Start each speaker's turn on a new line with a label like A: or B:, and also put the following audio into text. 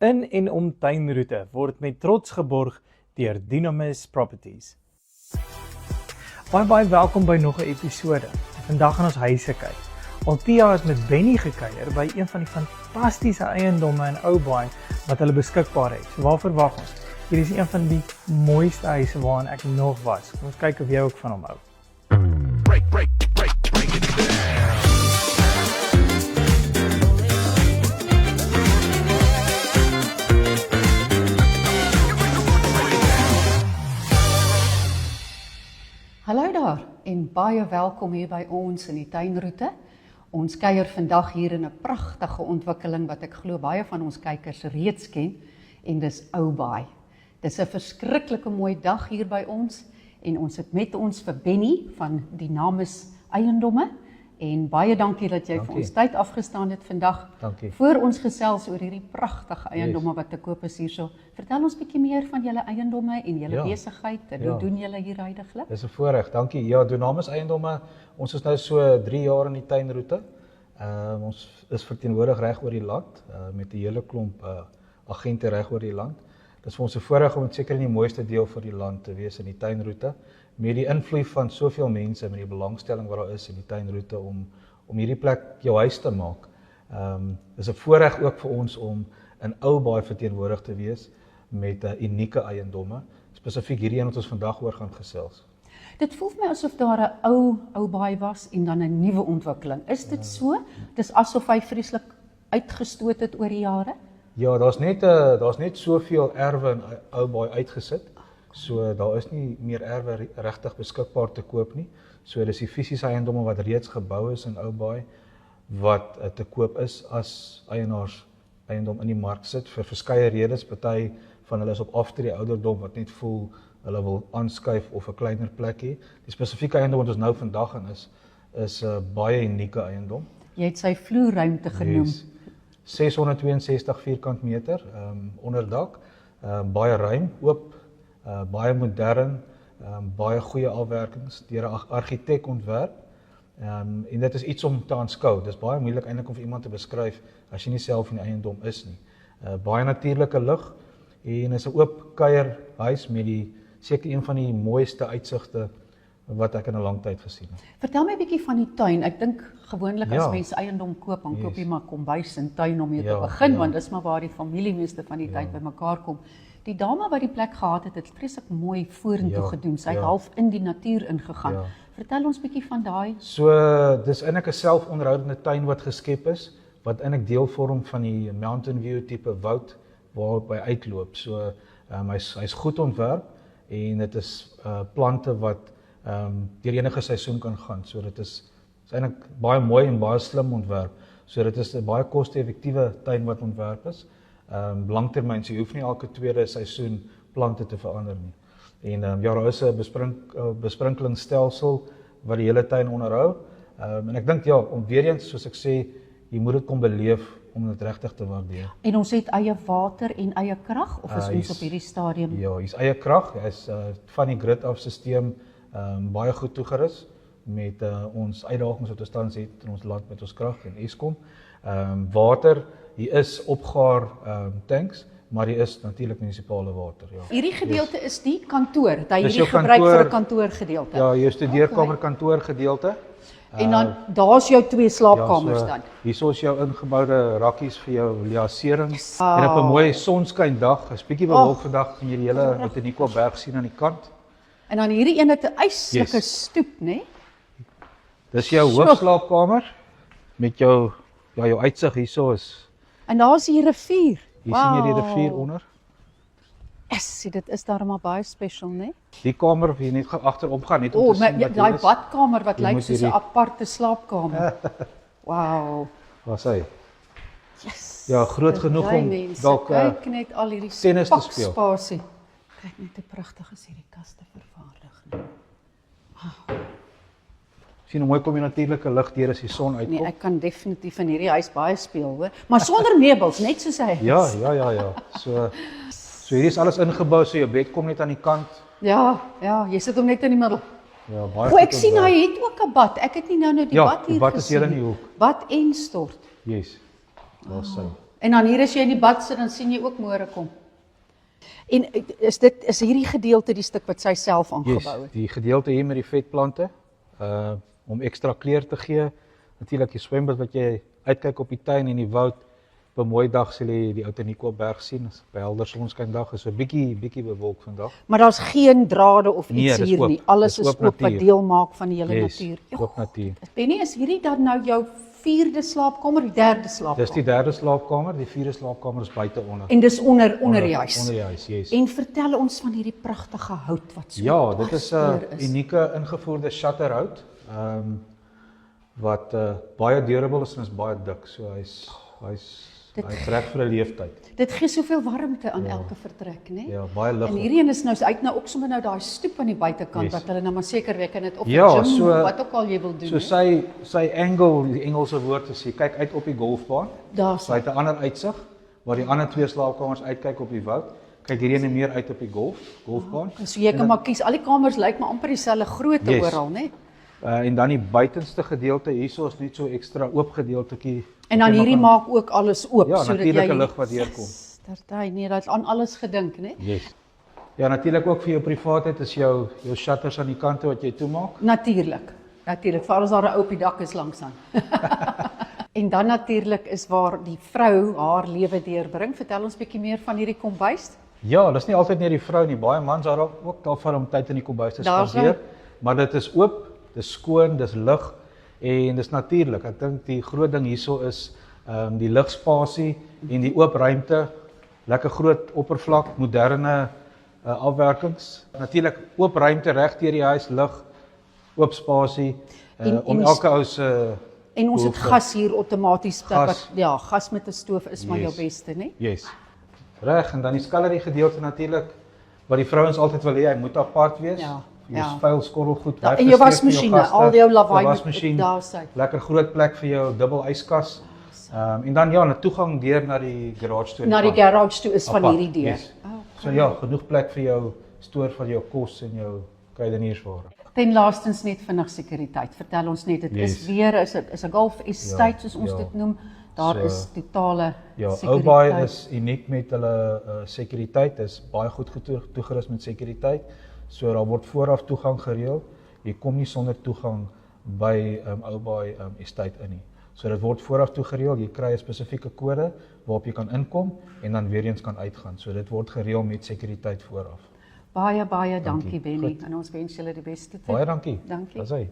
A: In en om tuinroete word met trots geborg deur Dynamis Properties. Baie welkom by nog 'n episode. Vandag gaan ons huise kyk. Althea is met Benny gekuier by een van die fantastiese eiendomme in Oubaai wat hulle beskikbaar het. So waarvoor wag ons? Hier is een van die mooiste huise waarin ek nog was. Kom ons kyk of jy ook van hom hou.
B: Break it down.
C: Hallo daar en baie welkom hier by ons in die tuinroete. Ons kuier vandag hier in 'n pragtige ontwikkeling wat ek glo baie van ons kykers reeds ken en dis Oubaai. Dis 'n verskriklike mooi dag hier by ons en ons het met ons vir Benny van Dynamis Eiendomme en baie dankie dat jy vir ons tyd afgestaan het vandag.
A: Dankie.
C: Voor ons gesels oor hierdie pragtige eiendomme wat te koop is hierso. Vertel ons bietjie meer van julle eiendomme en julle besigheid en hoe doen julle hier huidiglik?
D: Dis 'n voorreg, dankie. Ja, Dynamis Eiendomme, ons is nou so 3 jaar in die tuinroete. Ons is verteenwoordig reg oor die land met 'n hele klomp agente reg oor die land. Dis vir ons 'n voorreg om seker in die mooiste deel van die land te wees in die tuinroete met die invloed van soveel mense met die belangstelling wat daar is in die tuinroete om hierdie plek jou huis te maak. Dis 'n voorreg ook vir ons om in Oubaai verteenwoordig te wees met unieke eiendomme, spesifiek hierdie een wat ons vandag oor gaan gesels.
C: Dit voel vir my asof daar 'n Oubaai was en dan 'n nuwe ontwikkeling. Is dit so? Dis asof hy vreeslik uitgestoot het oor die jare?
D: Ja, daar's net soveel erwe in Oubaai uitgesit. So daar is nie meer erwe regtig beskikbaar te koop nie. So dis die fisiese eiendomme wat reeds gebou is in Oubaai wat te koop is as eienaars eiendom in die mark sit vir verskeie redes. Party van hulle is op aftree ouderdom wat net voel hulle wil aanskuif of 'n kleiner plek hê. Die spesifieke eiendom wat ons nou vandag in is 'n baie unieke eiendom.
C: Jy het sy vloerruimte genoem.
D: Yes. 662 vierkant meter onderdak, baie ruim, oop, baie modern, baie goeie afwerkings deur 'n argitek ontwerp. En dit is iets om te aanskou. Dis baie moeilik eintlik om vir iemand te beskryf as jy nie self in die eiendom is nie. Baie natuurlike lig en is 'n oop kuierhuis met seker een van die mooiste uitsigte wat ek in 'n lang tyd gesien het.
C: Vertel my 'n bietjie van die tuin. Ek dink gewoonlik as mense eiendom koop, dan koop jy maar kombuis en tuin om mee te begin, want dis maar waar die familie meeste van die tyd bymekaar kom. Die dame wat die plek gehad het, het vreeslik mooi vorentoe gedoen. Sy het half in die natuur ingegaan. Vertel ons bietjie van daai.
D: So, dis eintlik 'n selfonderhoudende tuin wat geskep is, wat eintlik deel vorm van die Mountain View tipe woud waarop hy uitloop. So, hy's goed ontwerp en dit is plante wat deur enige seisoen kan gaan. So dit is eintlik baie mooi en baie slim ontwerp. So dit is 'n baie koste-effektiewe tuin wat ontwerp is. Langtermyn, so jy hoef nie elke tweede seisoen plante te verander nie. En daar is 'n besprinkelingstelsel wat die hele tuin onderhou. En ek dink om weer eens, soos ek sê, jy moet dit kom beleef om dit regtig te waardeer.
C: En ons het eie water en eie krag of is ons op hierdie stadium?
D: Ja, hier's eie krag. Hy's van die grid af stelsel baie goed toegerus met ons uitdagings wat ons tans het in ons land met ons krag en Eskom. Water, hier is opgaar tanks, maar hier is natuurlik munisipale water. Ja.
C: Hierdie gedeelte is die kantoor, dat hierdie gebruik vir 'n kantoorgedeelte.
D: Ja, jou studeerkamer kantoorgedeelte.
C: En dan daar's jou 2 slaapkamers dan.
D: Hierso is jou ingeboude rakkies vir jou lasering. En op 'n mooi sonskyndag, 'n bietjie bewolk vandag, kan jy die hele Botaniqual berg sien aan die kant.
C: En dan hierdie een het 'n yslike stoep, né?
D: Dis jou hoofslaapkamer met jou uitsig hierso is.
C: En daar's die rivier.
D: Hier sien jy die rivier onder.
C: Dit is daar maar baie special, né?
D: Die kamer of jy net agterop gaan net om te sien wat
C: daai badkamer wat lyk soos 'n aparte slaapkamer. Wow.
D: Waar's hy?
C: Yes.
D: Ja, groot genoeg om dalk
C: kyk net al hierdie
D: tennis te speel.
C: Spasie. Kyk net hoe pragtig is hierdie kaste vervaardig. Wow.
D: Sien hoe mooi kom die natuurlike lig deur as die son uitkom.
C: Nee, ek kan definitief in hierdie huis baie speel, hoor. Maar sonder meubels, net soos hy is.
D: Ja. So hierdie is alles ingebou, so jou bed kom net aan die kant.
C: Ja, jy sit hom net in die middel.
D: Ja, baie.
C: Ek sien hy het ook 'n bad. Ek het nie nou die bad hier gesien.
D: Ja, die bad is hier in die hoek.
C: Bad en stort.
D: Yes. Daar sy.
C: En dan hier as jy in die bad sit, dan sien jy ook môre kom. En is hierdie gedeelte die stuk wat sy self aangebou het?
D: Die gedeelte hier met die vetplante, om ekstra kleur te gee. Natuurlik die swembad wat jy uitkyk op die tuin en die woud. Op 'n mooi dag sal jy die Outeniqua berg sien. By helder sonskyndag is 'n bietjie bewolk vandag.
C: Maar daar's geen drade of
D: Nee,
C: iets
D: dis
C: hier
D: oop.
C: nie. Alles
D: Dis
C: is
D: oop
C: oop wat
D: natuur.
C: deel maak van die hele
D: Yes,
C: natuur.
D: oop natuur.
C: Benny, is hierdie dan nou jou 4de slaapkamer, die 3de slaapkamer?
D: Dis die 3de slaapkamer, die 4de slaapkamer is buite onder.
C: En dis onder die huis.
D: Onder die huis, yes.
C: En vertel ons van hierdie pragtige hout wat so
D: Ja, dit is 'n
C: dwars
D: unieke ingevoerde shutterhout, wat baie durable is en is baie dik. So hy's reg vir 'n leeftyd.
C: Dit gee soveel warmte aan elke vertrek, né?
D: Ja, baie lig.
C: En hierdie een is nou uit nou ook sommer nou daai stoep aan die buitekant
D: Yes.
C: wat hulle nou maar seker reken dit of 'n
D: Ja,
C: gym
D: so-
C: of wat ook al jy wil doen.
D: So
C: hè.
D: sy angle, die Engelse woord is jy kyk uit op die golfbaan.
C: Daar's
D: So hy het 'n ander uitsig waar die ander 2 slaapkamers uitkyk op die woud. Kyk hierdie ene meer uit op die golfbaan.
C: So jy kan maar kies. Al die kamers lyk maar amper dieselfde grootte
D: Yes.
C: oral, né?
D: En dan die buitenste gedeelte hierso is net so ekstra oop gedeeltetjie.
C: En dan hierdie maak ook alles oop
D: Ja,
C: sodat
D: natuurlike
C: jy
D: lig wat deurkom.
C: Stertyd, nee, dat is aan alles gedink, né?
D: Yes. Ja, natuurlik ook vir jou privaatheid is jou shutters aan die kante wat jy toemaak.
C: Natuurlik. Natuurlik, veral as daar 'n ou op die dak is langs aan. En dan natuurlik is waar die vrou haar lewe deurbring. Vertel ons bietjie meer van hierdie kombuis.
D: Ja, dis nie altyd net die vrou nie. Baie mans daar ook daarvan om tyd in die kombuis te
C: Daar
D: spandeer.
C: sy.
D: Maar dit is oop, dis skoon, dis lig en dis natuurlik. Ek dink die groot ding hierso is die ligspasie en die oop ruimte. Lekker groot oppervlak, moderne afwerkings. Natuurlik oop ruimte reg deur die huis, lig, oop spasie om elke ou se
C: En ons het
D: behoefte.
C: gas hier outomaties
D: Gas.
C: wat ja, gas met 'n stoof is maar jou
D: Yes.
C: beste, né?
D: Yes. Reg, en dan die skullery gedeelte natuurlik wat die vrouens altyd wil hê, hy moet apart wees.
C: Ja,
D: Jou
C: ja.
D: vuil skorrelgoed,
C: Ja, en
D: wegsteek
C: jou
D: vir
C: wasmasjiene,
D: gaste,
C: al jou lawaai
D: jou
C: moet
D: wasmasjien,
C: daar sy.
D: lekker groot plek vir jou dubbel yskas. En dan ja, 'n toegang deur na die garage toe.
C: Na die garage toe is van
D: Apart,
C: hierdie deur.
D: yes. So ja, genoeg plek vir jou stoor van jou kos en jou kruideniersware.
C: Ten laastens net vinnig sekuriteit. Vertel ons net, dit is
D: Yes.
C: weer is 'n golf estate soos ons
D: ja.
C: dit noem. Daar
D: So,
C: is totale
D: Ja,
C: sekuriteit.
D: Oubay is uniek met hulle sekuriteit. Is baie goed toegerus met sekuriteit. So daar word vooraf toegang gereël. Jy kom nie sonder toegang by Oubay estate in nie. So dit word vooraf toegereël. Jy kry 'n spesifieke kode waarop jy kan inkom en dan weer eens kan uitgaan. So dit word gereël met sekuriteit vooraf.
C: Baie dankie Benny en ons wens julle die beste toe.
D: Baie dankie.
C: Dankie.
D: Dis hy.